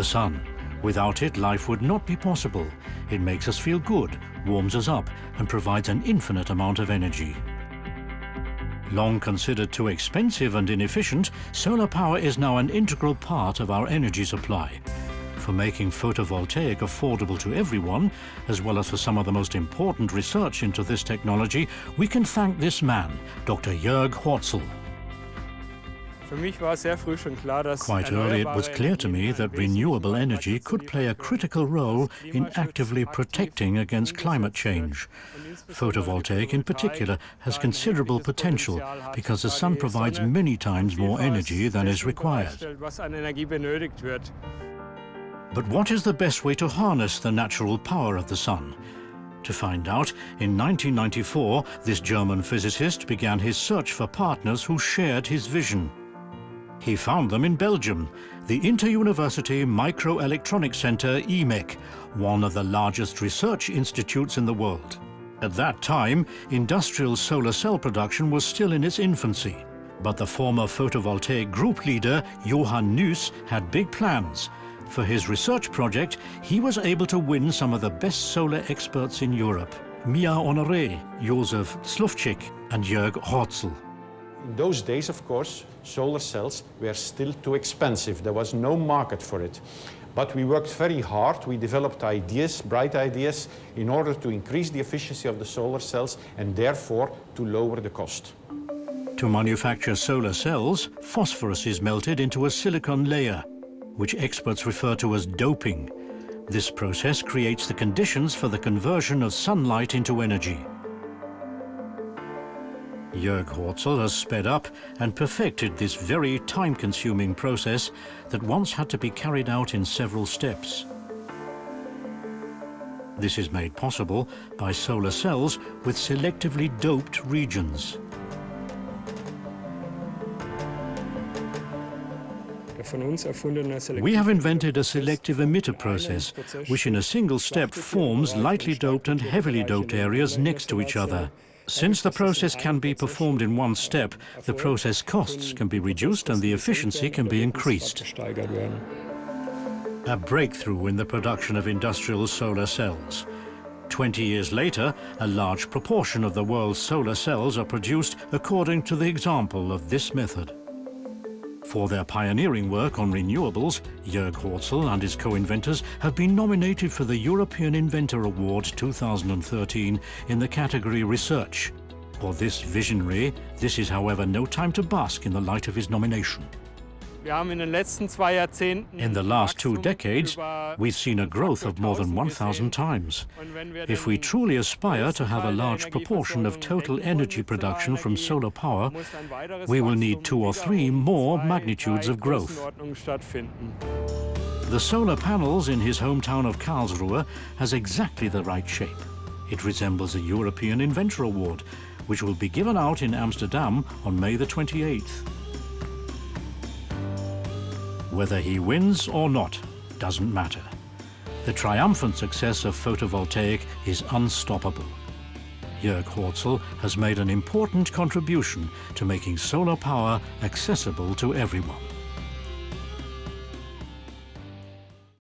The sun. Without it, life would not be possible. It makes us feel good, warms us up, and provides an infinite amount of energy. Long considered too expensive and inefficient, solar power is now an integral part of our energy supply. For making photovoltaic affordable to everyone, as well as for some of the most important research into this technology, we can thank this man, Dr. Jörg Horzel. Quite early, it was clear to me that renewable energy could play a critical role in actively protecting against climate change. Photovoltaic, in particular, has considerable potential because the sun provides many times more energy than is required. But what is the best way to harness the natural power of the sun? To find out, in 1994, this German physicist began his search for partners who shared his vision. He found them in Belgium, the Inter-University Microelectronics Center, IMEC, one of the largest research institutes in the world. At that time, industrial solar cell production was still in its infancy. But the former photovoltaic group leader, Johann Nuss, had big plans. For his research project, he was able to win some of the best solar experts in Europe: Mia Honoré, Josef Slufczyk, and Jörg Horzel. In those days, of course, solar cells were still too expensive. There was no market for it. But we worked very hard. We developed ideas, bright ideas, in order to increase the efficiency of the solar cells and therefore to lower the cost. To manufacture solar cells, phosphorus is melted into a silicon layer, which experts refer to as doping. This process creates the conditions for the conversion of sunlight into energy. Jörg Horzel has sped up and perfected this very time-consuming process that once had to be carried out in several steps. This is made possible by solar cells with selectively doped regions. We have invented a selective emitter process, which in a single step forms lightly doped and heavily doped areas next to each other. Since the process can be performed in one step, the process costs can be reduced and the efficiency can be increased. A breakthrough in the production of industrial solar cells. 20 years later, a large proportion of the world's solar cells are produced according to the example of this method. For their pioneering work on renewables, Jörg Horzel and his co-inventors have been nominated for the European Inventor Award 2013 in the category Research. For this visionary, this is, however, no time to bask in the light of his nomination. In the last 2 decades, we've seen a growth of more than 1,000 times. If we truly aspire to have a large proportion of total energy production from solar power, we will need 2 or 3 more magnitudes of growth. The solar panels in his hometown of Karlsruhe has exactly the right shape. It resembles a European Inventor Award, which will be given out in Amsterdam on May the 28th. Whether he wins or not doesn't matter. The triumphant success of photovoltaic is unstoppable. Jörg Horzel has made an important contribution to making solar power accessible to everyone.